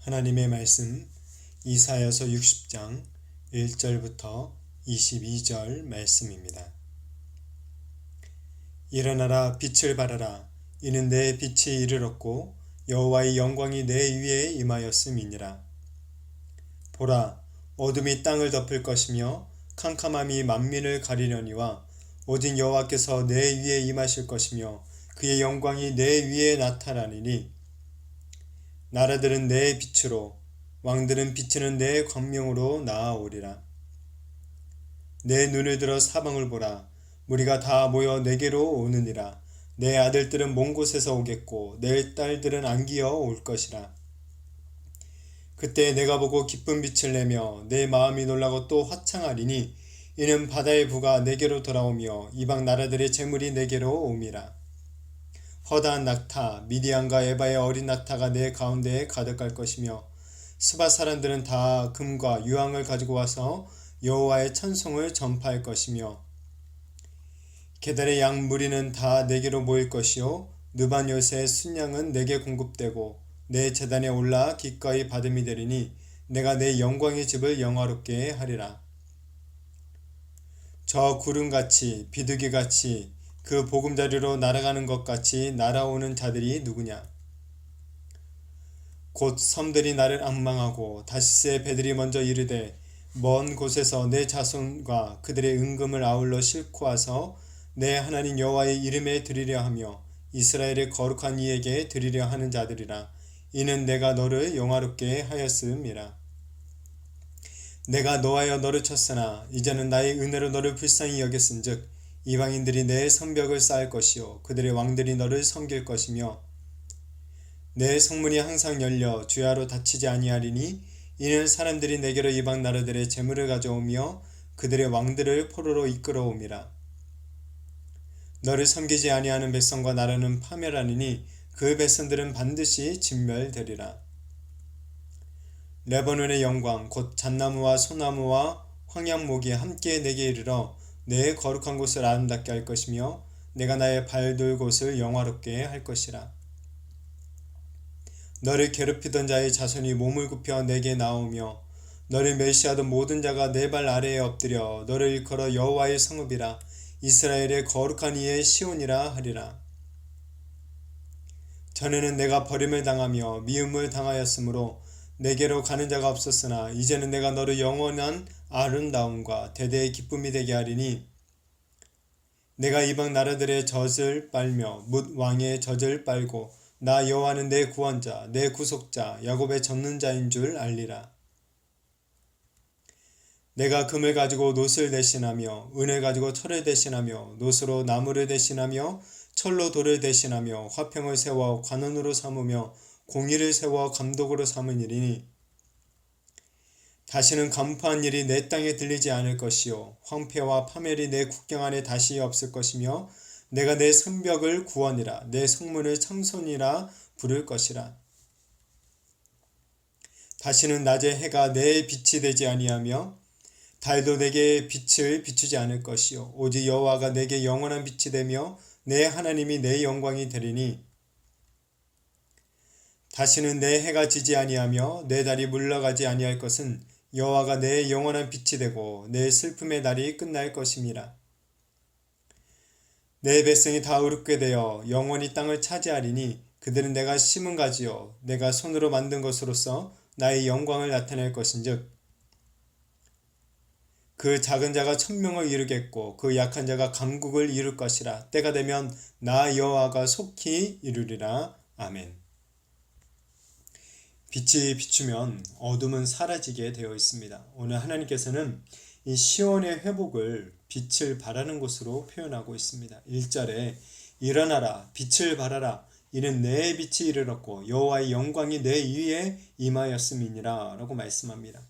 하나님의 말씀 이사야서 60장 1절부터 22절 말씀입니다. 일어나라, 빛을 발하라. 이는 내 빛이 이르렀고 여호와의 영광이 내 위에 임하였음이니라. 보라, 어둠이 땅을 덮을 것이며 캄캄함이 만민을 가리려니와 오직 여호와께서 내 위에 임하실 것이며 그의 영광이 내 위에 나타나리니 나라들은 내 빛으로 왕들은 비치는 내 광명으로 나아오리라. 내 눈을 들어 사방을 보라. 무리가 다 모여 내게로 오느니라. 내 아들들은 먼 곳에서 오겠고 내 딸들은 안기어 올 것이라. 그때 내가 보고 기쁜 빛을 내며 내 마음이 놀라고 또 화창하리니 이는 바다의 부가 내게로 돌아오며 이방 나라들의 재물이 내게로 옴이라. 허다한 낙타, 미디안과 에바의 어린 낙타가 내 가운데에 가득할 것이며 스바 사람들은 다 금과 유황을 가지고 와서 여호와의 찬송을 전파할 것이며 게달의 양 무리는 다 내게로 모일 것이요 느반 요새의 순양은 내게 공급되고 내 제단에 올라 기꺼이 받음이 되리니 내가 내 영광의 집을 영화롭게 하리라. 저 구름같이 비둘기같이 그 보금자리로 날아가는 것 같이 날아오는 자들이 누구냐? 곧 섬들이 나를 앙망하고 다시스의 배들이 먼저 이르되 먼 곳에서 내 자손과 그들의 은금을 아울러 싣고 와서 내 하나님 여호와의 이름에 드리려 하며 이스라엘의 거룩한 이에게 드리려 하는 자들이라. 이는 내가 너를 영화롭게 하였음이라. 내가 노하여 너를 쳤으나 이제는 나의 은혜로 너를 불쌍히 여겼은즉 이방인들이 내 성벽을 쌓을 것이요 그들의 왕들이 너를 섬길 것이며 내 성문이 항상 열려 주야로 닫히지 아니하리니 이는 사람들이 내게로 이방 나라들의 재물을 가져오며 그들의 왕들을 포로로 이끌어옴이라. 너를 섬기지 아니하는 백성과 나라는 파멸하니니 그 백성들은 반드시 진멸되리라. 레바논의 영광 곧 잣나무와 소나무와 황양목이 함께 내게 이르러 내 거룩한 곳을 아름답게 할 것이며 내가 나의 발둘 곳을 영화롭게 할 것이라. 너를 괴롭히던 자의 자손이 몸을 굽혀 내게 나오며 너를 멸시하던 모든 자가 내 발 아래에 엎드려 너를 일컬어 여호와의 성읍이라 이스라엘의 거룩한 이의 시온이라 하리라. 전에는 내가 버림을 당하며 미움을 당하였으므로 내게로 가는 자가 없었으나 이제는 내가 너를 영원한 아름다움과 대대의 기쁨이 되게 하리니 내가 이방 나라들의 젖을 빨며 뭇 왕의 젖을 빨고 나 여호와는 내 구원자 내 구속자 야곱의 젖는 자인 줄 알리라. 내가 금을 가지고 놋을 대신하며 은을 가지고 철을 대신하며 놋으로 나무를 대신하며 철로 돌을 대신하며 화평을 세워 관원으로 삼으며 공의를 세워 감독으로 삼으니니 다시는 간포한 일이 내 땅에 들리지 않을 것이요 황폐와 파멸이 내 국경 안에 다시 없을 것이며 내가 내 성벽을 구원이라 내 성문을 창손이라 부를 것이라. 다시는 낮에 해가 내 빛이 되지 아니하며 달도 내게 빛을 비추지 않을 것이요 오직 여호와가 내게 영원한 빛이 되며 내 하나님이 내 영광이 되리니 다시는 내 해가 지지 아니하며 내 달이 물러가지 아니할 것은 여호와가 내 영원한 빛이 되고 내 슬픔의 날이 끝날 것임이라. 내 백성이 다 의롭게 되어 영원히 땅을 차지하리니 그들은 내가 심은 가지요 내가 손으로 만든 것으로서 나의 영광을 나타낼 것인즉 그 작은 자가 천명을 이루겠고 그 약한 자가 강국을 이룰 것이라. 때가 되면 나 여호와가 속히 이루리라. 아멘. 빛이 비추면 어둠은 사라지게 되어 있습니다. 오늘 하나님께서는 이 시온의 회복을 빛을 발하는 것으로 표현하고 있습니다. 1절에 일어나라 빛을 발하라 이는 내 빛이 이르렀고 여호와의 영광이 내 위에 임하였음이니라 라고 말씀합니다.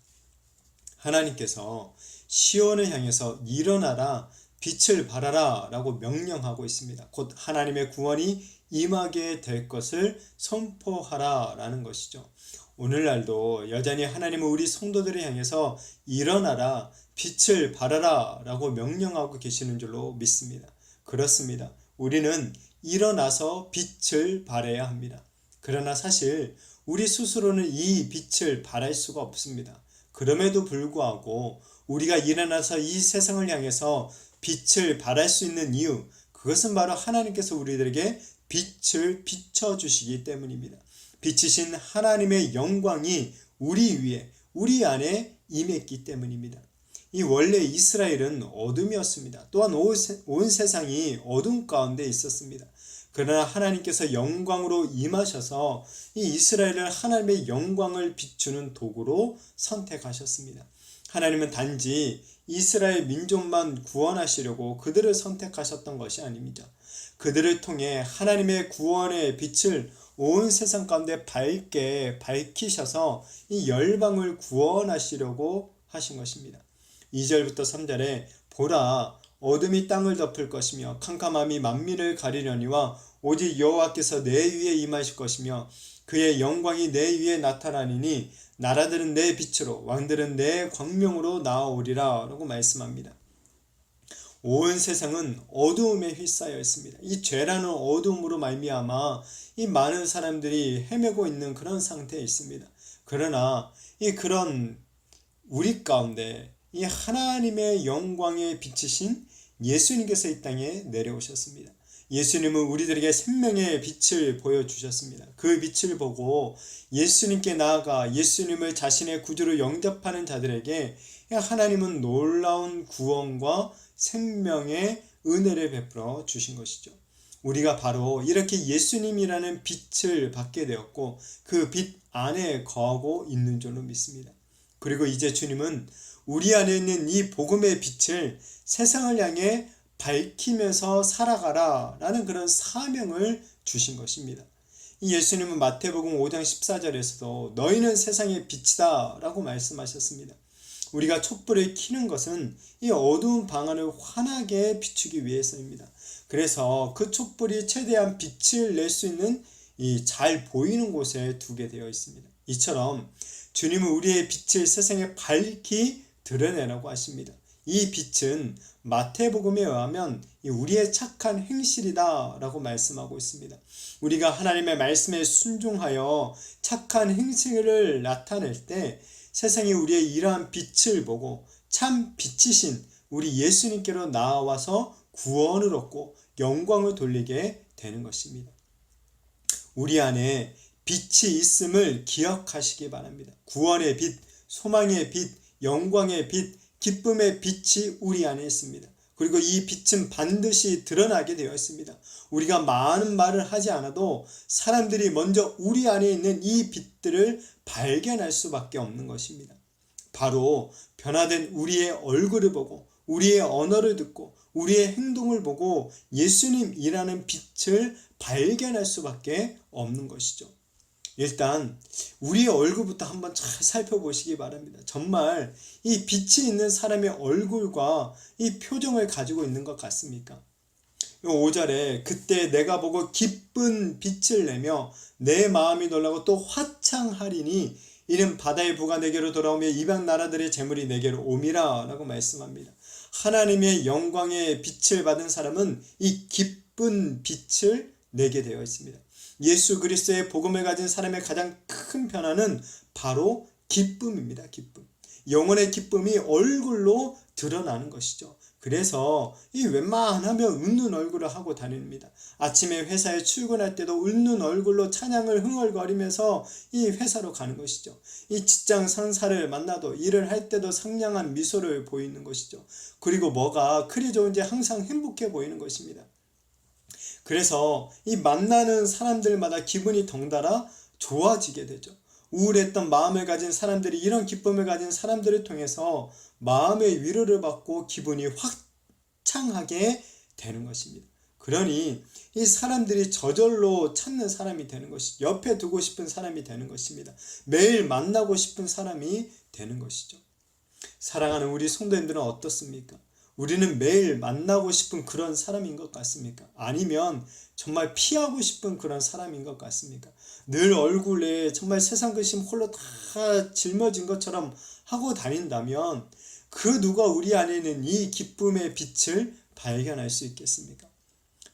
하나님께서 시온을 향해서 일어나라 빛을 발하라 라고 명령하고 있습니다. 곧 하나님의 구원이 임하게 될 것을 선포하라 라는 것이죠. 오늘날도 여전히 하나님은 우리 성도들을 향해서 일어나라 빛을 발하라 라고 명령하고 계시는 줄로 믿습니다. 그렇습니다. 우리는 일어나서 빛을 발해야 합니다. 그러나 사실 우리 스스로는 이 빛을 발할 수가 없습니다. 그럼에도 불구하고 우리가 일어나서 이 세상을 향해서 빛을 발할 수 있는 이유, 그것은 바로 하나님께서 우리들에게 빛을 비춰주시기 때문입니다. 빛이신 하나님의 영광이 우리 위에, 우리 안에 임했기 때문입니다. 이 원래 이스라엘은 어둠이었습니다. 또한 온 세상이 어둠 가운데 있었습니다. 그러나 하나님께서 영광으로 임하셔서 이 이스라엘을 하나님의 영광을 비추는 도구로 선택하셨습니다. 하나님은 단지 이스라엘 민족만 구원하시려고 그들을 선택하셨던 것이 아닙니다. 그들을 통해 하나님의 구원의 빛을 온 세상 가운데 밝게 밝히셔서 이 열방을 구원하시려고 하신 것입니다. 2절부터 3절에 보라, 어둠이 땅을 덮을 것이며 캄캄함이 만민을 가리려니와 오직 여호와께서 내 위에 임하실 것이며 그의 영광이 내 위에 나타나니니 나라들은 내 빛으로 왕들은 내 광명으로 나아오리라 라고 말씀합니다. 온 세상은 어두움에 휩싸여 있습니다. 이 죄라는 어두움으로 말미암아 이 많은 사람들이 헤매고 있는 그런 상태에 있습니다. 그러나 그런 우리 가운데 이 하나님의 영광에 비치신 예수님께서 이 땅에 내려오셨습니다. 예수님은 우리들에게 생명의 빛을 보여주셨습니다. 그 빛을 보고 예수님께 나아가 예수님을 자신의 구주로 영접하는 자들에게 하나님은 놀라운 구원과 생명의 은혜를 베풀어 주신 것이죠. 우리가 바로 이렇게 예수님이라는 빛을 받게 되었고 그 빛 안에 거하고 있는 줄로 믿습니다. 그리고 이제 주님은 우리 안에 있는 이 복음의 빛을 세상을 향해 밝히면서 살아가라 라는 그런 사명을 주신 것입니다. 이 예수님은 마태복음 5장 14절에서도 너희는 세상의 빛이다 라고 말씀하셨습니다. 우리가 촛불을 켜는 것은 이 어두운 방 안을 환하게 비추기 위해서입니다. 그래서 그 촛불이 최대한 빛을 낼 수 있는 이 잘 보이는 곳에 두게 되어 있습니다. 이처럼 주님은 우리의 빛을 세상에 밝히 드러내라고 하십니다. 이 빛은 마태복음에 의하면 우리의 착한 행실이다 라고 말씀하고 있습니다. 우리가 하나님의 말씀에 순종하여 착한 행실을 나타낼 때 세상이 우리의 이러한 빛을 보고 참 빛이신 우리 예수님께로 나와서 구원을 얻고 영광을 돌리게 되는 것입니다. 우리 안에 빛이 있음을 기억하시기 바랍니다. 구원의 빛, 소망의 빛, 영광의 빛, 기쁨의 빛이 우리 안에 있습니다. 그리고 이 빛은 반드시 드러나게 되어 있습니다. 우리가 많은 말을 하지 않아도 사람들이 먼저 우리 안에 있는 이 빛들을 발견할 수밖에 없는 것입니다. 바로 변화된 우리의 얼굴을 보고 우리의 언어를 듣고 우리의 행동을 보고 예수님이라는 빛을 발견할 수밖에 없는 것이죠. 일단 우리의 얼굴부터 한번 잘 살펴보시기 바랍니다. 정말 이 빛이 있는 사람의 얼굴과 이 표정을 가지고 있는 것 같습니까? 5절에 그때 내가 보고 기쁜 빛을 내며 내 마음이 놀라고 또 화창하리니 이는 바다의 부가 내게로 돌아오며 이방 나라들의 재물이 내게로 오미라 라고 말씀합니다. 하나님의 영광의 빛을 받은 사람은 이 기쁜 빛을 내게 되어 있습니다. 예수 그리스도의 복음을 가진 사람의 가장 큰 변화는 바로 기쁨입니다. 기쁨. 영혼의 기쁨이 얼굴로 드러나는 것이죠. 그래서 이 웬만하면 웃는 얼굴을 하고 다닙니다. 아침에 회사에 출근할 때도 웃는 얼굴로 찬양을 흥얼거리면서 이 회사로 가는 것이죠. 이 직장 상사를 만나도 일을 할 때도 상냥한 미소를 보이는 것이죠. 그리고 뭐가 그리 좋은지 항상 행복해 보이는 것입니다. 그래서 이 만나는 사람들마다 기분이 덩달아 좋아지게 되죠. 우울했던 마음을 가진 사람들이 이런 기쁨을 가진 사람들을 통해서 마음의 위로를 받고 기분이 화창하게 되는 것입니다. 그러니 이 사람들이 저절로 찾는 사람이 되는 것이 옆에 두고 싶은 사람이 되는 것입니다. 매일 만나고 싶은 사람이 되는 것이죠. 사랑하는 우리 성도님들은 어떻습니까? 우리는 매일 만나고 싶은 그런 사람인 것 같습니까? 아니면 정말 피하고 싶은 그런 사람인 것 같습니까? 늘 얼굴에 정말 세상 근심 홀로 다 짊어진 것처럼 하고 다닌다면 그 누가 우리 안에 있는 이 기쁨의 빛을 발견할 수 있겠습니까?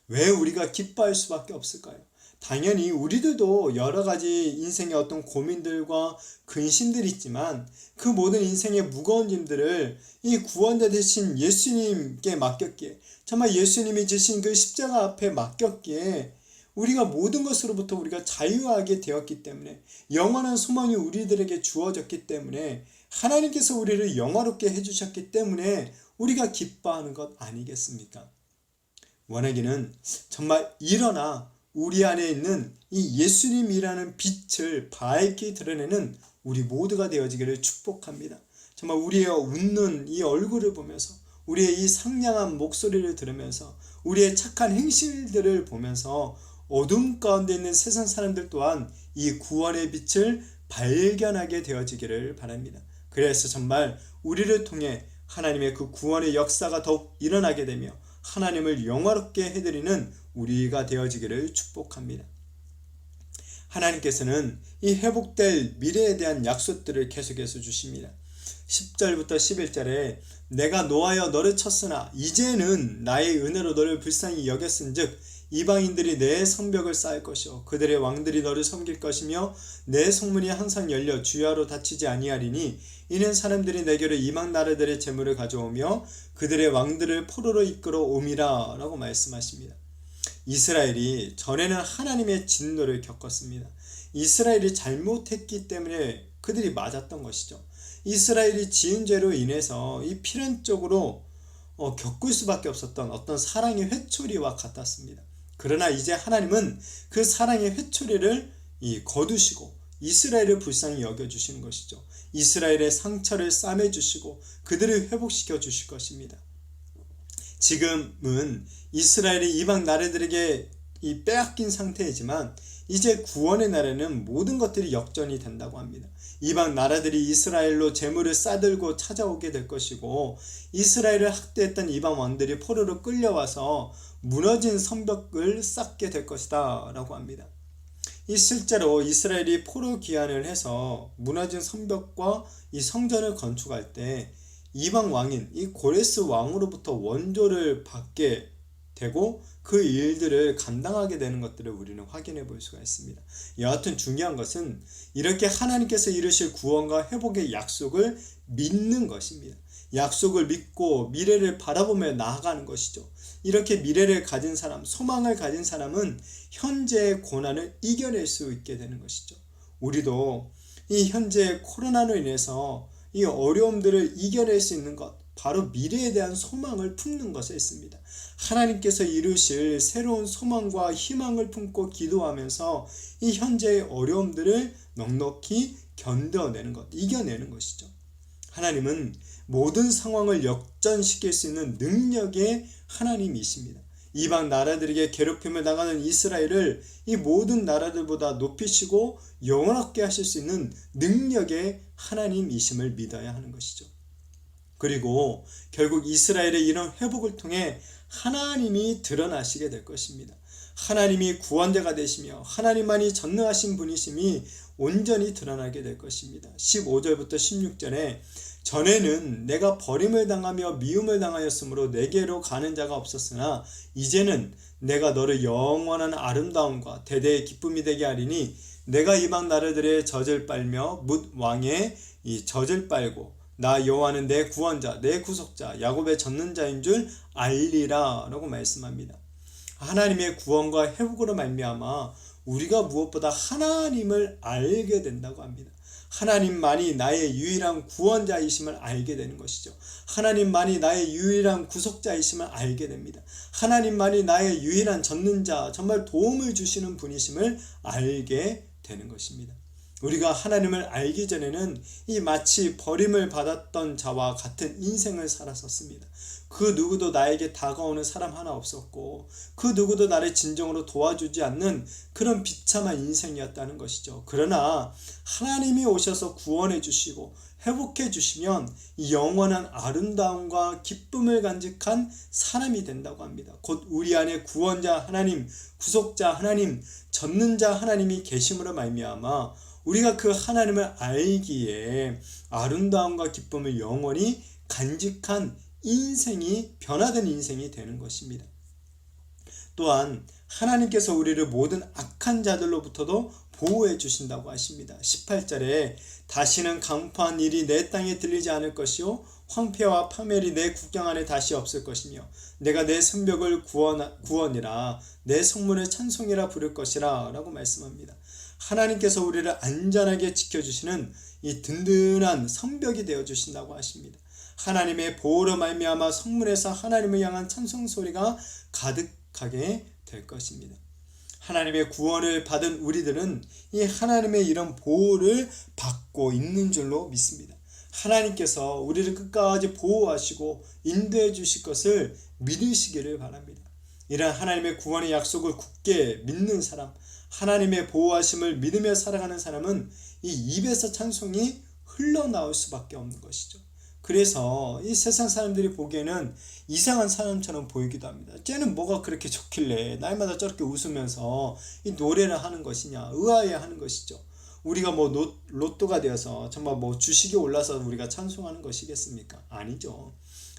왜 우리가 기뻐할 수밖에 없을까요? 당연히 우리들도 여러 가지 인생의 어떤 고민들과 근심들이 있지만 그 모든 인생의 무거운 짐들을 이 구원자 되신 예수님께 맡겼기에, 정말 예수님이 지신 그 십자가 앞에 맡겼기에 우리가 모든 것으로부터 우리가 자유하게 되었기 때문에, 영원한 소망이 우리들에게 주어졌기 때문에, 하나님께서 우리를 영화롭게 해주셨기 때문에 우리가 기뻐하는 것 아니겠습니까? 원하기는 정말 일어나 우리 안에 있는 이 예수님이라는 빛을 밝게 드러내는 우리 모두가 되어지기를 축복합니다. 정말 우리의 웃는 이 얼굴을 보면서, 우리의 이 상냥한 목소리를 들으면서, 우리의 착한 행실들을 보면서 어둠 가운데 있는 세상 사람들 또한 이 구원의 빛을 발견하게 되어지기를 바랍니다. 그래서 정말 우리를 통해 하나님의 그 구원의 역사가 더욱 일어나게 되며 하나님을 영화롭게 해드리는 우리가 되어지기를 축복합니다. 하나님께서는 이 회복될 미래에 대한 약속들을 계속해서 주십니다. 10절부터 11절에 내가 노하여 너를 쳤으나 이제는 나의 은혜로 너를 불쌍히 여겼은즉 이방인들이 내 성벽을 쌓을 것이요 그들의 왕들이 너를 섬길 것이며 내 성문이 항상 열려 주야로 닫히지 아니하리니 이는 사람들이 내게로 이방 나라들의 재물을 가져오며 그들의 왕들을 포로로 이끌어 옴이라 라고 말씀하십니다. 이스라엘이 전에는 하나님의 진노를 겪었습니다. 이스라엘이 잘못했기 때문에 그들이 맞았던 것이죠. 이스라엘이 지은 죄로 인해서 이 필연적으로 겪을 수밖에 없었던 어떤 사랑의 회초리와 같았습니다. 그러나 이제 하나님은 그 사랑의 회초리를 거두시고 이스라엘을 불쌍히 여겨주시는 것이죠. 이스라엘의 상처를 싸매주시고 그들을 회복시켜 주실 것입니다. 지금은 이스라엘이 이방 나라들에게 빼앗긴 상태이지만 이제 구원의 날에는 모든 것들이 역전이 된다고 합니다. 이방 나라들이 이스라엘로 재물을 싸들고 찾아오게 될 것이고 이스라엘을 학대했던 이방 왕들이 포로로 끌려와서 무너진 성벽을 쌓게 될 것이다 라고 합니다. 이 실제로 이스라엘이 포로 귀환을 해서 무너진 성벽과 이 성전을 건축할 때 이방 왕인 이 고레스 왕으로부터 원조를 받게 되고 그 일들을 감당하게 되는 것들을 우리는 확인해 볼 수가 있습니다. 여하튼 중요한 것은 이렇게 하나님께서 이루실 구원과 회복의 약속을 믿는 것입니다. 약속을 믿고 미래를 바라보며 나아가는 것이죠. 이렇게 미래를 가진 사람, 소망을 가진 사람은 현재의 고난을 이겨낼 수 있게 되는 것이죠. 우리도 이 현재의 코로나로 인해서 이 어려움들을 이겨낼 수 있는 것, 바로 미래에 대한 소망을 품는 것에 있습니다. 하나님께서 이루실 새로운 소망과 희망을 품고 기도하면서 이 현재의 어려움들을 넉넉히 견뎌내는 것, 이겨내는 것이죠. 하나님은 모든 상황을 역전시킬 수 있는 능력의 하나님이십니다. 이방 나라들에게 괴롭힘을 당하는 이스라엘을 이 모든 나라들보다 높이시고 영원하게 하실 수 있는 능력의 하나님이심을 믿어야 하는 것이죠. 그리고 결국 이스라엘의 이런 회복을 통해 하나님이 드러나시게 될 것입니다. 하나님이 구원자가 되시며 하나님만이 전능하신 분이심이 온전히 드러나게 될 것입니다. 15절부터 16절에 전에는 내가 버림을 당하며 미움을 당하였으므로 내게로 가는 자가 없었으나 이제는 내가 너를 영원한 아름다움과 대대의 기쁨이 되게 하리니 내가 이방 나라들의 젖을 빨며 뭇 왕의 이 젖을 빨고 나 여호와는 내 구원자 내 구속자 야곱의 젖는 자인 줄 알리라 라고 말씀합니다. 하나님의 구원과 회복으로 말미암아 우리가 무엇보다 하나님을 알게 된다고 합니다. 하나님만이 나의 유일한 구원자이심을 알게 되는 것이죠. 하나님만이 나의 유일한 구속자이심을 알게 됩니다. 하나님만이 나의 유일한 젖는 자, 정말 도움을 주시는 분이심을 알게 되는 것입니다. 우리가 하나님을 알기 전에는 이 마치 버림을 받았던 자와 같은 인생을 살았었습니다. 그 누구도 나에게 다가오는 사람 하나 없었고 그 누구도 나를 진정으로 도와주지 않는 그런 비참한 인생이었다는 것이죠. 그러나 하나님이 오셔서 구원해 주시고 회복해 주시면 영원한 아름다움과 기쁨을 간직한 사람이 된다고 합니다. 곧 우리 안에 구원자 하나님, 구속자 하나님, 젖는 자 하나님이 계심으로 말미암아 우리가 그 하나님을 알기에 아름다움과 기쁨을 영원히 간직한 인생이 변화된 인생이 되는 것입니다. 또한 하나님께서 우리를 모든 악한 자들로부터도 보호해 주신다고 하십니다. 18절에 다시는 강포한 일이 내 땅에 들리지 않을 것이요 황폐와 파멸이 내 국경 안에 다시 없을 것이며 내가 내 성벽을 구원이라 내 성문을 찬송이라 부를 것이라 라고 말씀합니다. 하나님께서 우리를 안전하게 지켜주시는 이 든든한 성벽이 되어주신다고 하십니다. 하나님의 보호로 말미암아 성문에서 하나님을 향한 찬송 소리가 가득하게 될 것입니다. 하나님의 구원을 받은 우리들은 이 하나님의 이런 보호를 받고 있는 줄로 믿습니다. 하나님께서 우리를 끝까지 보호하시고 인도해 주실 것을 믿으시기를 바랍니다. 이런 하나님의 구원의 약속을 굳게 믿는 사람, 하나님의 보호하심을 믿으며 살아가는 사람은 이 입에서 찬송이 흘러나올 수밖에 없는 것이죠. 그래서 이 세상 사람들이 보기에는 이상한 사람처럼 보이기도 합니다. 쟤는 뭐가 그렇게 좋길래 날마다 저렇게 웃으면서 이 노래를 하는 것이냐, 의아해하는 것이죠. 우리가 뭐 로또가 되어서 정말 뭐 주식이 올라서 우리가 찬송하는 것이겠습니까? 아니죠.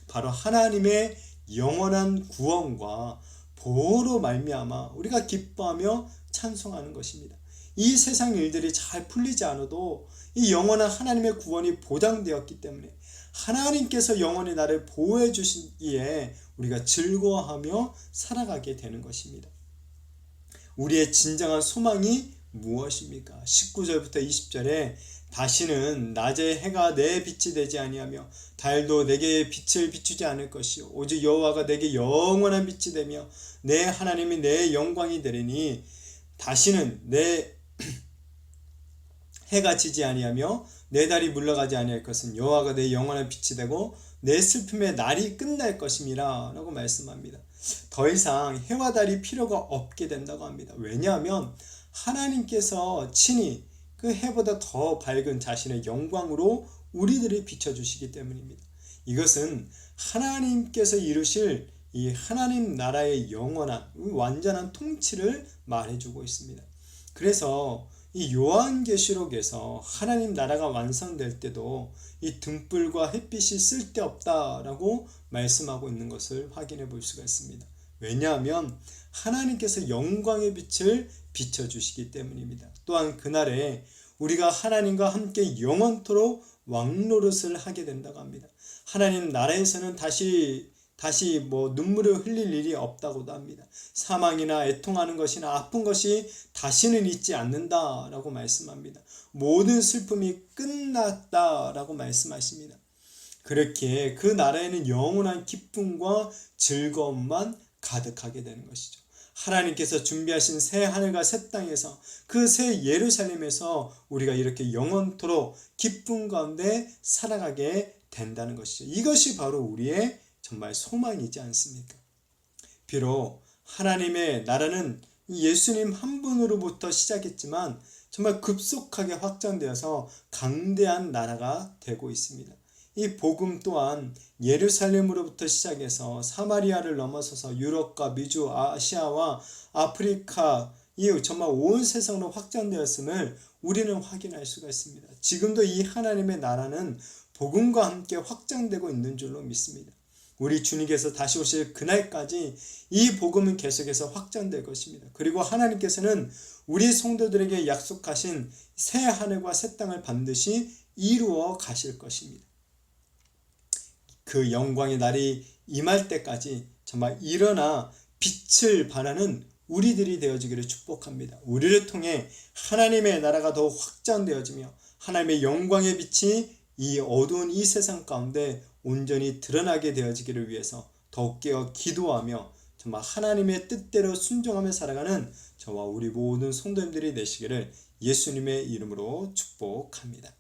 바로 하나님의 영원한 구원과 보호로 말미암아 우리가 기뻐하며 찬송하는 것입니다. 이 세상 일들이 잘 풀리지 않아도 이 영원한 하나님의 구원이 보장되었기 때문에 하나님께서 영원히 나를 보호해 주시기에 우리가 즐거워하며 살아가게 되는 것입니다. 우리의 진정한 소망이 무엇입니까? 19절부터 20절에 다시는 낮에 해가 내 빛이 되지 아니하며 달도 내게 빛을 비추지 않을 것이요 오직 여호와가 내게 영원한 빛이 되며 내 하나님이 내 영광이 되리니 다시는 내 해가 지지 아니하며 내 달이 물러가지 아니할 것은 여호와가 내 영원한 빛이 되고 내 슬픔의 날이 끝날 것임이라 라고 말씀합니다. 더 이상 해와 달이 필요가 없게 된다고 합니다. 왜냐하면 하나님께서 친히 그 해보다 더 밝은 자신의 영광으로 우리들을 비춰주시기 때문입니다. 이것은 하나님께서 이루실 이 하나님 나라의 영원한 완전한 통치를 말해주고 있습니다. 그래서 이 요한계시록에서 하나님 나라가 완성될 때도 이 등불과 햇빛이 쓸데없다라고 말씀하고 있는 것을 확인해 볼 수가 있습니다. 왜냐하면 하나님께서 영광의 빛을 비춰주시기 때문입니다. 또한 그날에 우리가 하나님과 함께 영원토록 왕노릇을 하게 된다고 합니다. 하나님 나라에서는 다시 눈물을 흘릴 일이 없다고도 합니다. 사망이나 애통하는 것이나 아픈 것이 다시는 있지 않는다라고 말씀합니다. 모든 슬픔이 끝났다라고 말씀하십니다. 그렇게 그 나라에는 영원한 기쁨과 즐거움만 가득하게 되는 것이죠. 하나님께서 준비하신 새 하늘과 새 땅에서 그 새 예루살렘에서 우리가 이렇게 영원토록 기쁨 가운데 살아가게 된다는 것이죠. 이것이 바로 우리의 정말 소망이지 않습니까? 비록 하나님의 나라는 예수님 한 분으로부터 시작했지만 정말 급속하게 확장되어서 강대한 나라가 되고 있습니다. 이 복음 또한 예루살렘으로부터 시작해서 사마리아를 넘어서서 유럽과 미주, 아시아와 아프리카 이 정말 온 세상으로 확장되었음을 우리는 확인할 수가 있습니다. 지금도 이 하나님의 나라는 복음과 함께 확장되고 있는 줄로 믿습니다. 우리 주님께서 다시 오실 그날까지 이 복음은 계속해서 확장될 것입니다. 그리고 하나님께서는 우리 성도들에게 약속하신 새 하늘과 새 땅을 반드시 이루어 가실 것입니다. 그 영광의 날이 임할 때까지 정말 일어나 빛을 발하는 우리들이 되어지기를 축복합니다. 우리를 통해 하나님의 나라가 더 확장되어지며 하나님의 영광의 빛이 이 어두운 이 세상 가운데 온전히 드러나게 되어지기를 위해서 더욱 깨어 기도하며 정말 하나님의 뜻대로 순종하며 살아가는 저와 우리 모든 성도님들이 되시기를 예수님의 이름으로 축복합니다.